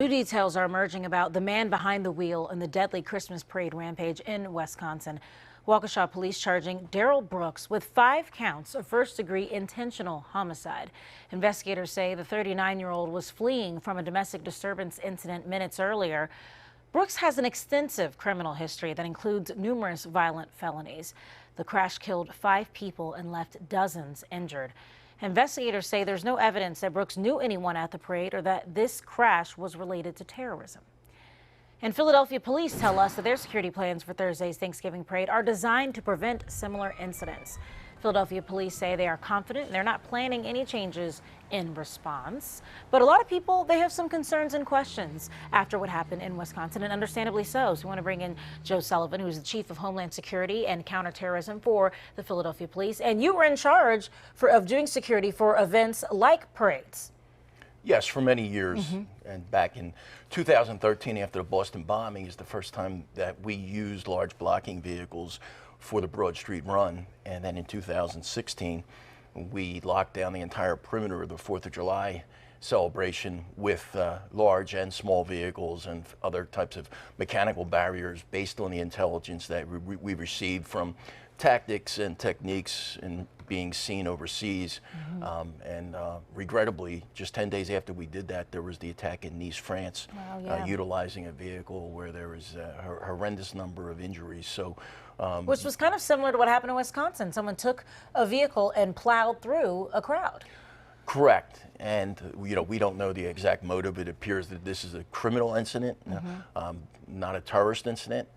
New details are emerging about the man behind the wheel in the deadly Christmas parade rampage in Wisconsin. Waukesha police charging Darrell Brooks with 5 counts of first-degree intentional homicide. Investigators say the 39-year-old was fleeing from a domestic disturbance incident minutes earlier. Brooks has an extensive criminal history that includes numerous violent felonies. The crash killed 5 people and left dozens injured. Investigators say there's no evidence that Brooks knew anyone at the parade or that this crash was related to terrorism. And Philadelphia police tell us that their security plans for Thursday's Thanksgiving parade are designed to prevent similar incidents. Philadelphia police say they are confident and they're not planning any changes in response. But a lot of people, they have some concerns and questions after what happened in Wisconsin, and understandably so. So we want to bring in Joe Sullivan, who's the chief of Homeland Security and counterterrorism for the Philadelphia police. And you were in charge of doing security for events like parades. Yes, for many years. And back in 2013, after the Boston bombing, is the first time that we used large blocking vehicles for the Broad Street Run. And then in 2016, we locked down the entire perimeter of the 4th of July celebration with large and small vehicles and other types of mechanical barriers based on the intelligence that we received from tactics and techniques in being seen overseas. Regrettably, just 10 days after we did that, there was the attack in Nice, France, utilizing a vehicle where there was a horrendous number of injuries. So, which was kind of similar to what happened in Wisconsin. Someone took a vehicle and plowed through a crowd. Correct. And we don't know the exact motive. It appears that this is a criminal incident, not a terrorist incident.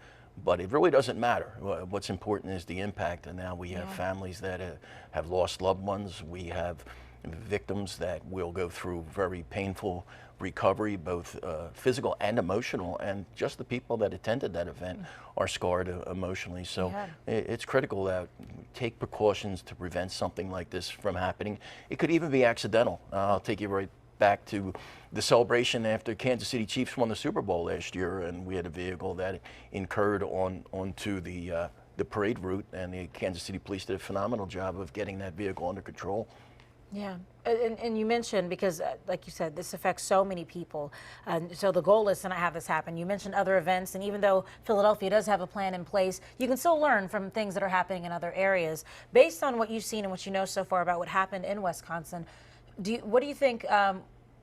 But it really doesn't matter. What's important is the impact. And now we have families that have lost loved ones. We have victims that will go through very painful recovery, both physical and emotional. And just the people that attended that event are scarred emotionally. So it's critical that we take precautions to prevent something like this from happening. It could even be accidental. I'll take you right back to the celebration after Kansas City Chiefs won the Super Bowl last year, and we had a vehicle that incurred onto the parade route, and the Kansas City Police did a phenomenal job of getting that vehicle under control. Yeah, and you mentioned, because like you said, this affects so many people, and so the goal is to not have this happen. You mentioned other events, and even though Philadelphia does have a plan in place, you can still learn from things that are happening in other areas. Based on what you've seen and what you know so far about what happened in Wisconsin, what do you think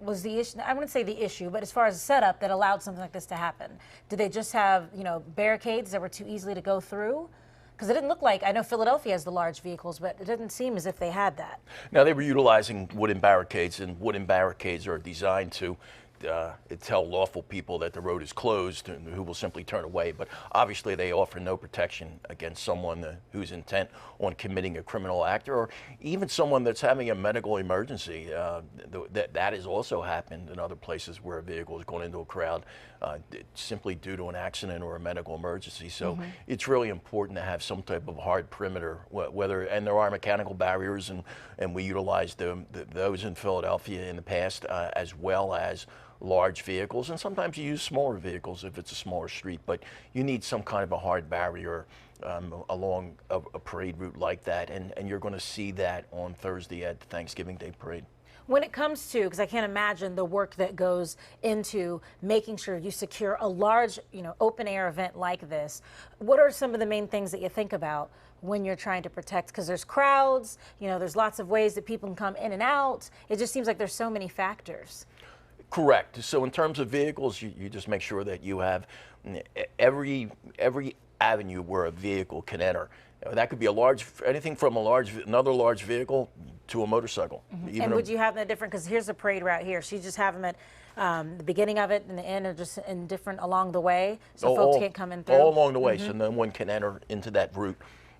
was the issue? I wouldn't say the issue, but as far as the setup that allowed something like this to happen, did they just have barricades that were too easily to go through? Because it didn't look like, I know Philadelphia has the large vehicles, but it didn't seem as if they had that. Now, they were utilizing wooden barricades, and wooden barricades are designed to tell lawful people that the road is closed and who will simply turn away. But obviously they offer no protection against someone who's intent on committing a criminal act, or even someone that's having a medical emergency. That has also happened in other places where a vehicle has gone into a crowd simply due to an accident or a medical emergency. So it's really important to have some type of hard perimeter, and there are mechanical barriers, and we utilized those in Philadelphia in the past, as well as large vehicles, and sometimes you use smaller vehicles if it's a smaller street, but you need some kind of a hard barrier along a parade route like that, and you're going to see that on Thursday at the Thanksgiving Day Parade. When it comes to, because I can't imagine the work that goes into making sure you secure a large, open air event like this, what are some of the main things that you think about when you're trying to protect? Because there's crowds, there's lots of ways that people can come in and out. It just seems like there's so many factors. Correct. So in terms of vehicles, you just make sure that you have every avenue where a vehicle can enter. That could be anything from another large vehicle to a motorcycle. And would you have that different? Because here's a parade route here. So you just have them at the beginning of it and the end, or just in different along the way, so folks can't come in through? All along the way, so no one can enter into that route.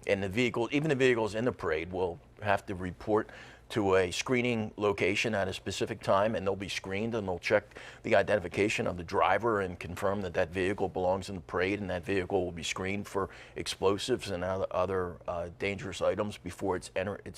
And even the vehicles in the parade will have to report to a screening location at a specific time, and they'll be screened, and they'll check the identification of the driver and confirm that that vehicle belongs in the parade, and that vehicle will be screened for explosives and other dangerous items before it's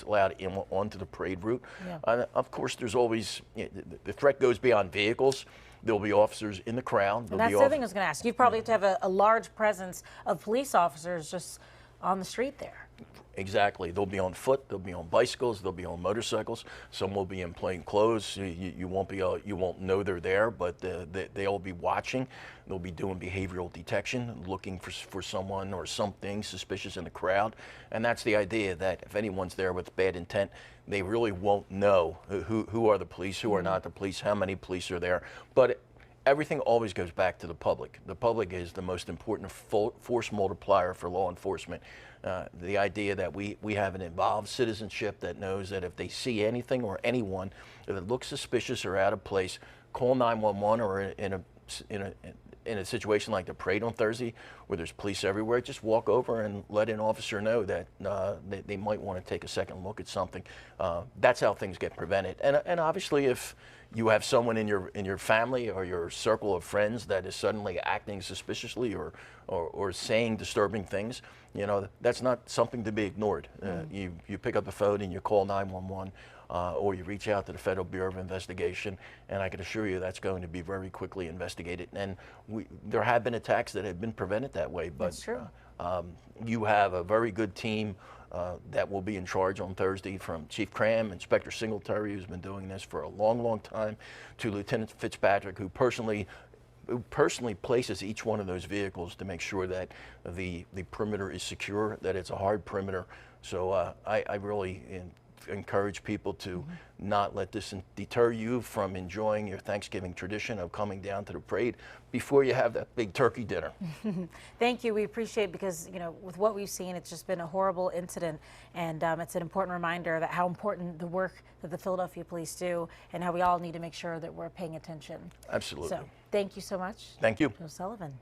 allowed onto the parade route. Of course, there's always, the threat goes beyond vehicles. There'll be officers in the crowd. And that's the other thing I was going to ask. You probably have to have a large presence of police officers just on the street there. Exactly. They'll be on foot. They'll be on bicycles. They'll be on motorcycles. Some will be in plain clothes. You won't be. You won't know they're there, but they'll be watching. They'll be doing behavioral detection, looking for someone or something suspicious in the crowd. And that's the idea, that if anyone's there with bad intent, they really won't know who are the police, who are not the police, how many police are there. But everything always goes back to the public. The public is the most important force multiplier for law enforcement. The idea that we have an involved citizenship that knows that if they see anything or anyone that looks suspicious or out of place, call 911, or in a situation like the parade on Thursday where there's police everywhere, just walk over and let an officer know that they might want to take a second look at something. That's how things get prevented. And obviously, if you have someone in your family or your circle of friends that is suddenly acting suspiciously or saying disturbing things, that's not something to be ignored. You pick up the phone and you call 911. Or you reach out to the Federal Bureau of Investigation, and I can assure you that's going to be very quickly investigated. And there have been attacks that have been prevented that way, but That's true. You have a very good team that will be in charge on Thursday, from Chief Cram, Inspector Singletary, who's been doing this for a long, long time, to Lieutenant Fitzpatrick, who personally places each one of those vehicles to make sure that the perimeter is secure, that it's a hard perimeter. So I really encourage people to not let this deter you from enjoying your Thanksgiving tradition of coming down to the parade before you have that big turkey dinner. Thank you. We appreciate it, because with what we've seen, it's just been a horrible incident, and it's an important reminder that how important the work that the Philadelphia police do, and how we all need to make sure that we're paying attention. Absolutely. So thank you so much. Thank you. Sullivan.